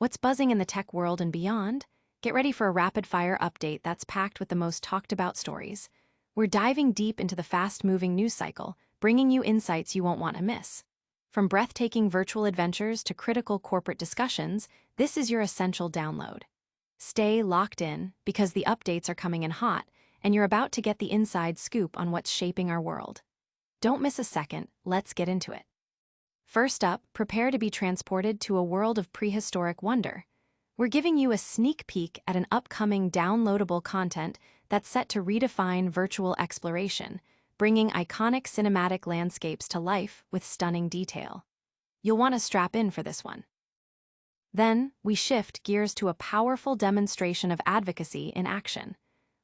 What's buzzing in the tech world and beyond? Get ready for a rapid-fire update that's packed with the most talked-about stories. We're diving deep into the fast-moving news cycle, bringing you insights you won't want to miss. From breathtaking virtual adventures to critical corporate discussions, this is your essential download. Stay locked in, because the updates are coming in hot, and you're about to get the inside scoop on what's shaping our world. Don't miss a second, let's get into it. First up, prepare to be transported to a world of prehistoric wonder. We're giving you a sneak peek at an upcoming downloadable content that's set to redefine virtual exploration, bringing iconic cinematic landscapes to life with stunning detail. You'll want to strap in for this one. Then, we shift gears to a powerful demonstration of advocacy in action.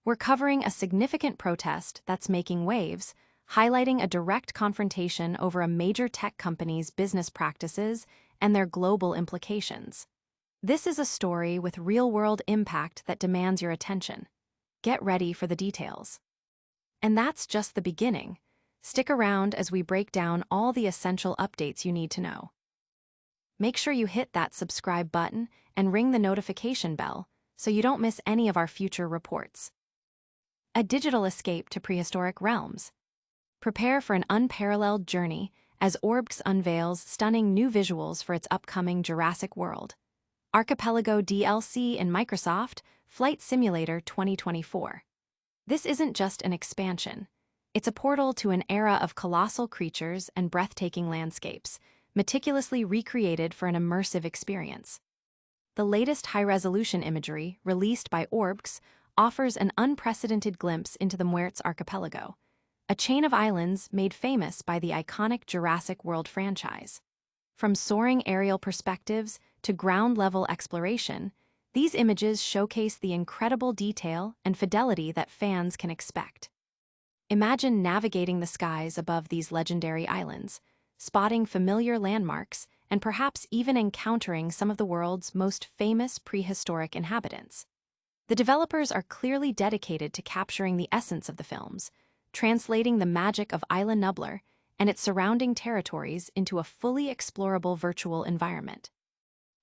We're covering a significant protest that's making waves, highlighting a direct confrontation over a major tech company's business practices and their global implications. This is a story with real-world impact that demands your attention. Get ready for the details. And that's just the beginning. Stick around as we break down all the essential updates you need to know. Make sure you hit that subscribe button and ring the notification bell so you don't miss any of our future reports. A digital escape to prehistoric realms. Prepare for an unparalleled journey as Orbx unveils stunning new visuals for its upcoming Jurassic World. Archipelago DLC in Microsoft Flight Simulator 2024. This isn't just an expansion. It's a portal to an era of colossal creatures and breathtaking landscapes, meticulously recreated for an immersive experience. The latest high-resolution imagery, released by Orbx, offers an unprecedented glimpse into the Muertes Archipelago, a chain of islands made famous by the iconic Jurassic World franchise. From soaring aerial perspectives to ground-level exploration, these images showcase the incredible detail and fidelity that fans can expect. Imagine navigating the skies above these legendary islands, spotting familiar landmarks, and perhaps even encountering some of the world's most famous prehistoric inhabitants. The developers are clearly dedicated to capturing the essence of the films, translating the magic of Isla Nublar and its surrounding territories into a fully explorable virtual environment.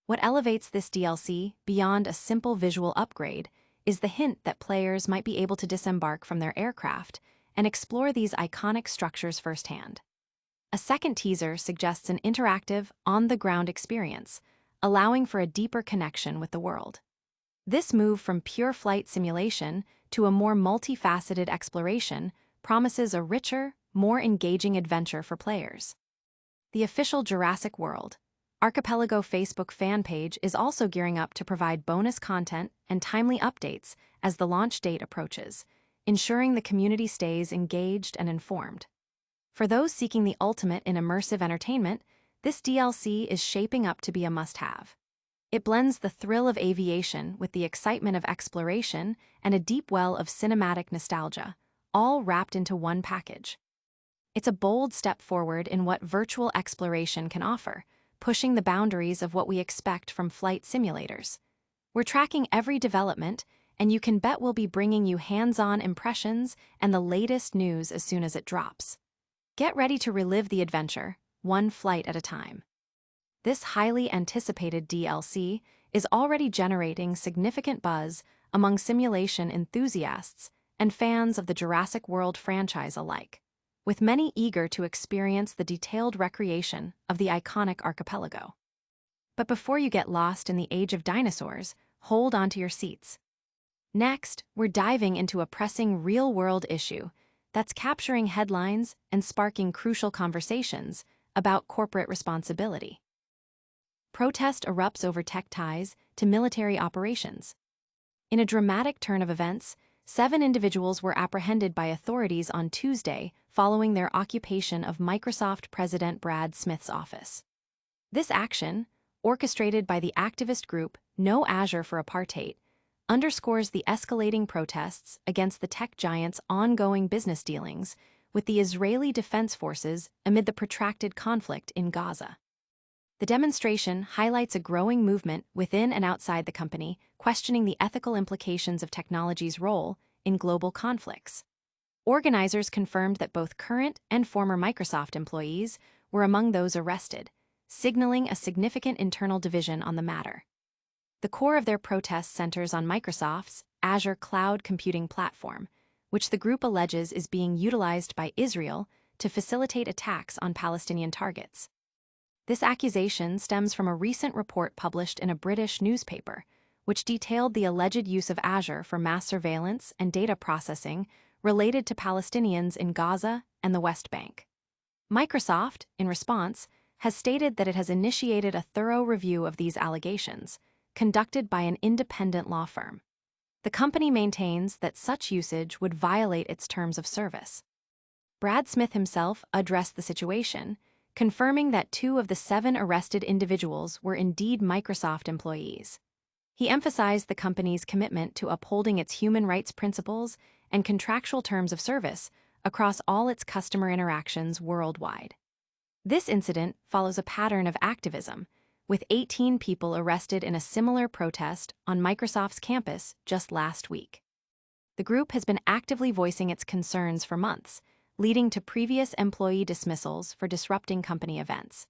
What elevates this DLC beyond a simple visual upgrade is the hint that players might be able to disembark from their aircraft and explore these iconic structures firsthand. A second teaser suggests an interactive, on-the-ground experience, allowing for a deeper connection with the world. This move from pure flight simulation to a more multifaceted exploration promises a richer, more engaging adventure for players. The official Jurassic World Archipelago Facebook fan page is also gearing up to provide bonus content and timely updates as the launch date approaches, ensuring the community stays engaged and informed. For those seeking the ultimate in immersive entertainment, this DLC is shaping up to be a must-have. It blends the thrill of aviation with the excitement of exploration and a deep well of cinematic nostalgia, all wrapped into one package. It's a bold step forward in what virtual exploration can offer, pushing the boundaries of what we expect from flight simulators. We're tracking every development, and you can bet we'll be bringing you hands-on impressions and the latest news as soon as it drops. Get ready to relive the adventure, one flight at a time. This highly anticipated DLC is already generating significant buzz among simulation enthusiasts and fans of the Jurassic World franchise alike, with many eager to experience the detailed recreation of the iconic archipelago. But before you get lost in the age of dinosaurs, hold onto your seats. Next, we're diving into a pressing real-world issue that's capturing headlines and sparking crucial conversations about corporate responsibility. Protest erupts over tech ties to military operations. In a dramatic turn of events, 7 individuals were apprehended by authorities on Tuesday following their occupation of Microsoft President Brad Smith's office. This action, orchestrated by the activist group No Azure for Apartheid, underscores the escalating protests against the tech giant's ongoing business dealings with the Israeli Defense Forces amid the protracted conflict in Gaza. The demonstration highlights a growing movement within and outside the company, questioning the ethical implications of technology's role in global conflicts. Organizers confirmed that both current and former Microsoft employees were among those arrested, signaling a significant internal division on the matter. The core of their protest centers on Microsoft's Azure cloud computing platform, which the group alleges is being utilized by Israel to facilitate attacks on Palestinian targets. This accusation stems from a recent report published in a British newspaper, which detailed the alleged use of Azure for mass surveillance and data processing related to Palestinians in Gaza and the West Bank. Microsoft, in response, has stated that it has initiated a thorough review of these allegations, conducted by an independent law firm. The company maintains that such usage would violate its terms of service. Brad Smith himself addressed the situation, confirming that 2 of the 7 arrested individuals were indeed Microsoft employees. He emphasized the company's commitment to upholding its human rights principles and contractual terms of service across all its customer interactions worldwide. This incident follows a pattern of activism, with 18 people arrested in a similar protest on Microsoft's campus just last week. The group has been actively voicing its concerns for months, leading to previous employee dismissals for disrupting company events.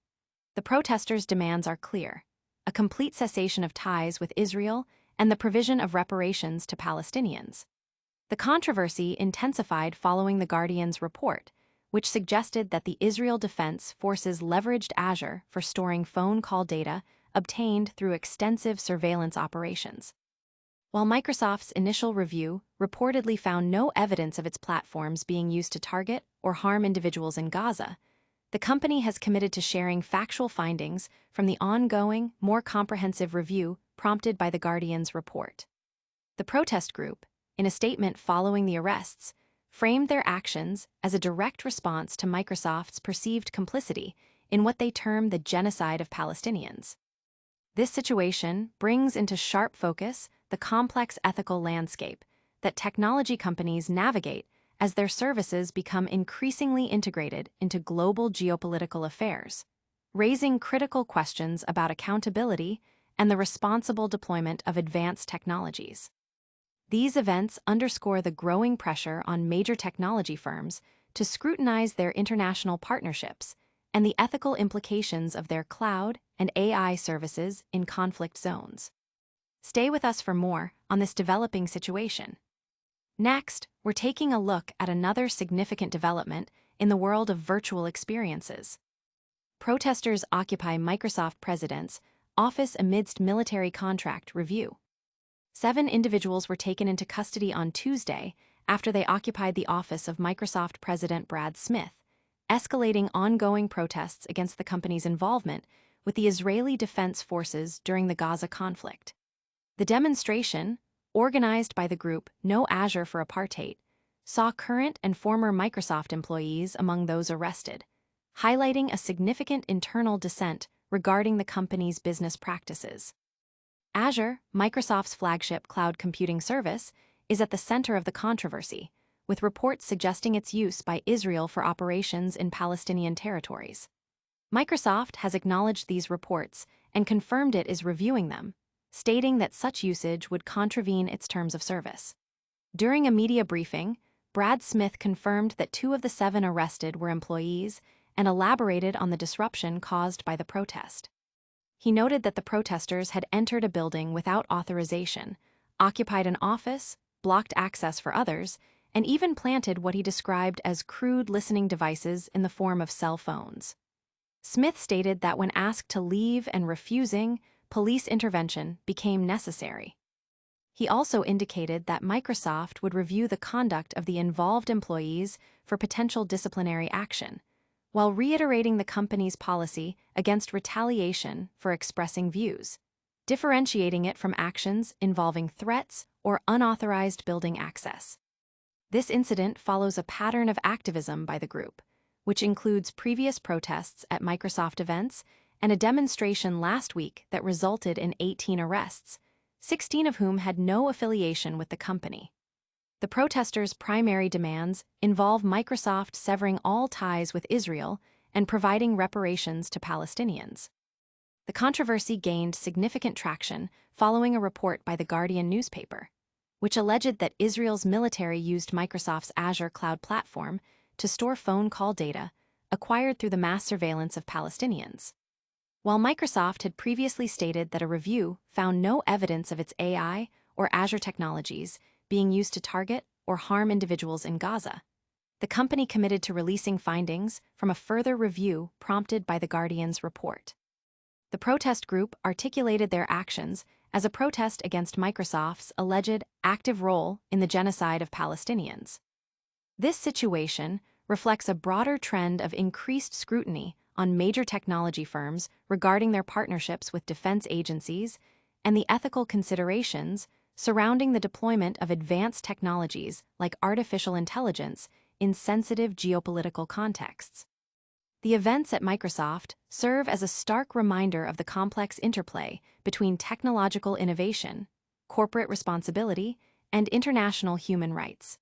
The protesters' demands are clear: a complete cessation of ties with Israel and the provision of reparations to Palestinians. The controversy intensified following The Guardian's report, which suggested that the Israel Defense Forces leveraged Azure for storing phone call data obtained through extensive surveillance operations. While Microsoft's initial review reportedly found no evidence of its platforms being used to target or harm individuals in Gaza, the company has committed to sharing factual findings from the ongoing, more comprehensive review prompted by The Guardian's report. The protest group, in a statement following the arrests, framed their actions as a direct response to Microsoft's perceived complicity in what they term the genocide of Palestinians. This situation brings into sharp focus the complex ethical landscape that technology companies navigate as their services become increasingly integrated into global geopolitical affairs, raising critical questions about accountability and the responsible deployment of advanced technologies. These events underscore the growing pressure on major technology firms to scrutinize their international partnerships and the ethical implications of their cloud and AI services in conflict zones. Stay with us for more on this developing situation. Next, we're taking a look at another significant development in the world of virtual experiences. Protesters occupy Microsoft President's office amidst military contract review. 7 individuals were taken into custody on Tuesday after they occupied the office of Microsoft President Brad Smith, escalating ongoing protests against the company's involvement with the Israeli Defense Forces during the Gaza conflict. The demonstration, organized by the group No Azure for Apartheid, saw current and former Microsoft employees among those arrested, highlighting a significant internal dissent regarding the company's business practices. Azure, Microsoft's flagship cloud computing service, is at the center of the controversy, with reports suggesting its use by Israel for operations in Palestinian territories. Microsoft has acknowledged these reports and confirmed it is reviewing them, stating that such usage would contravene its terms of service. During a media briefing, Brad Smith confirmed that 2 of the 7 arrested were employees and elaborated on the disruption caused by the protest. He noted that the protesters had entered a building without authorization, occupied an office, blocked access for others, and even planted what he described as crude listening devices in the form of cell phones. Smith stated that when asked to leave and refusing, police intervention became necessary. He also indicated that Microsoft would review the conduct of the involved employees for potential disciplinary action, while reiterating the company's policy against retaliation for expressing views, differentiating it from actions involving threats or unauthorized building access. This incident follows a pattern of activism by the group, which includes previous protests at Microsoft events and a demonstration last week that resulted in 18 arrests, 16 of whom had no affiliation with the company. The protesters' primary demands involve Microsoft severing all ties with Israel and providing reparations to Palestinians. The controversy gained significant traction following a report by The Guardian newspaper, which alleged that Israel's military used Microsoft's Azure cloud platform to store phone call data acquired through the mass surveillance of Palestinians. While Microsoft had previously stated that a review found no evidence of its AI or Azure technologies being used to target or harm individuals in Gaza, the company committed to releasing findings from a further review prompted by The Guardian's report. The protest group articulated their actions as a protest against Microsoft's alleged active role in the genocide of Palestinians. This situation reflects a broader trend of increased scrutiny on major technology firms regarding their partnerships with defense agencies and the ethical considerations surrounding the deployment of advanced technologies like artificial intelligence in sensitive geopolitical contexts. The events at Microsoft serve as a stark reminder of the complex interplay between technological innovation, corporate responsibility, and international human rights.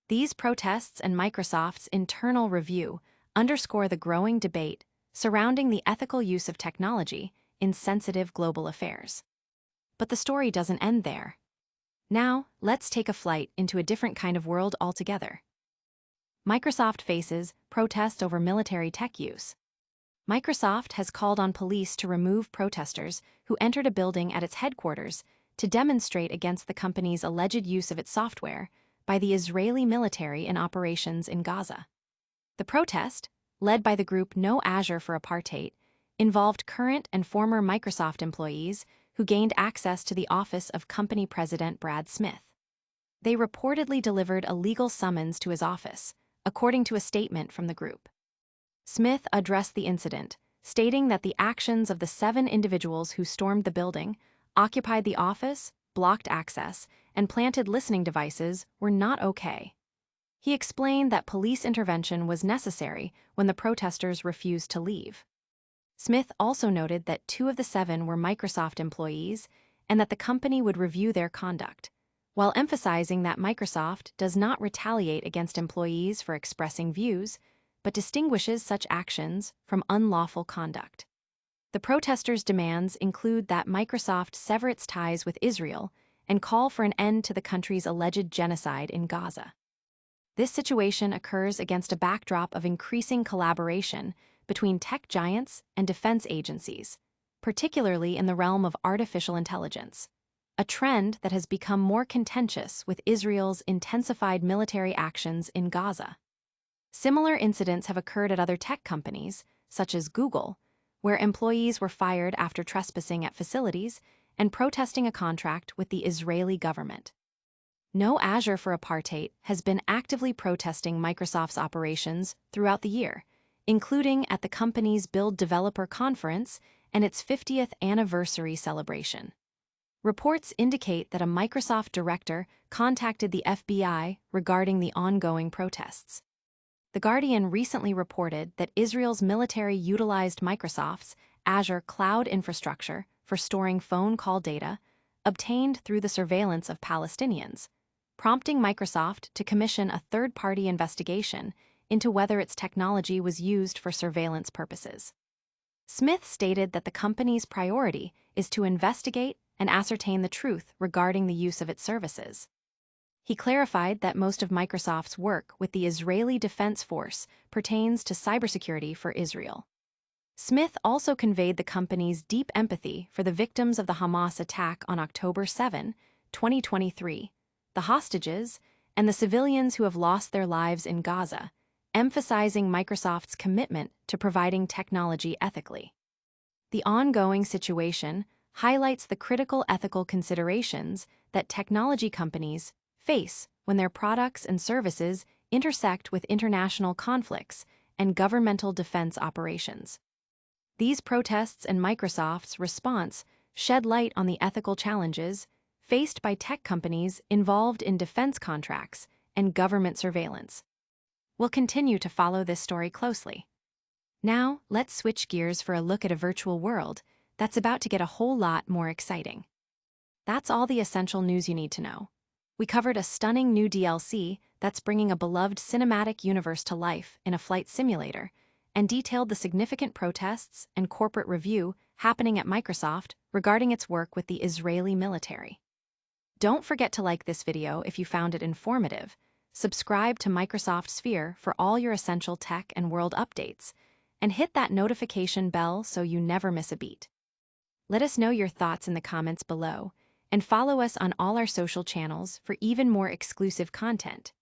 These protests and Microsoft's internal review underscore the growing debate surrounding the ethical use of technology in sensitive global affairs. But the story doesn't end there. Now, let's take a flight into a different kind of world altogether. Microsoft faces protest over military tech use. Microsoft has called on police to remove protesters who entered a building at its headquarters to demonstrate against the company's alleged use of its software by the Israeli military in operations in Gaza. The protest, led by the group No Azure for Apartheid, involved current and former Microsoft employees who gained access to the office of company president Brad Smith. They reportedly delivered a legal summons to his office, according to a statement from the group. Smith addressed the incident, stating that the actions of the 7 individuals who stormed the building, occupied the office, blocked access, and planted listening devices were not okay. He explained that police intervention was necessary when the protesters refused to leave. Smith also noted that 2 of the 7 were Microsoft employees and that the company would review their conduct, while emphasizing that Microsoft does not retaliate against employees for expressing views, but distinguishes such actions from unlawful conduct. The protesters' demands include that Microsoft sever its ties with Israel and call for an end to the country's alleged genocide in Gaza. This situation occurs against a backdrop of increasing collaboration between tech giants and defense agencies, particularly in the realm of artificial intelligence, a trend that has become more contentious with Israel's intensified military actions in Gaza. Similar incidents have occurred at other tech companies, such as Google, where employees were fired after trespassing at facilities and protesting a contract with the Israeli government. No Azure for Apartheid has been actively protesting Microsoft's operations throughout the year, including at the company's Build Developer Conference and its 50th anniversary celebration. Reports indicate that a Microsoft director contacted the FBI regarding the ongoing protests. The Guardian recently reported that Israel's military utilized Microsoft's Azure cloud infrastructure for storing phone call data obtained through the surveillance of Palestinians, prompting Microsoft to commission a third-party investigation into whether its technology was used for surveillance purposes. Smith stated that the company's priority is to investigate and ascertain the truth regarding the use of its services. He clarified that most of Microsoft's work with the Israeli Defense Force pertains to cybersecurity for Israel. Smith also conveyed the company's deep empathy for the victims of the Hamas attack on October 7, 2023, the hostages, and the civilians who have lost their lives in Gaza, emphasizing Microsoft's commitment to providing technology ethically. The ongoing situation highlights the critical ethical considerations that technology companies face when their products and services intersect with international conflicts and governmental defense operations. These protests and Microsoft's response shed light on the ethical challenges faced by tech companies involved in defense contracts and government surveillance. We'll continue to follow this story closely. Now, let's switch gears for a look at a virtual world that's about to get a whole lot more exciting. That's all the essential news you need to know. We covered a stunning new DLC that's bringing a beloved cinematic universe to life in a flight simulator, and detailed the significant protests and corporate review happening at Microsoft regarding its work with the Israeli military. Don't forget to like this video if you found it informative, subscribe to Microsoft Sphere for all your essential tech and world updates, and hit that notification bell so you never miss a beat. Let us know your thoughts in the comments below, and follow us on all our social channels for even more exclusive content.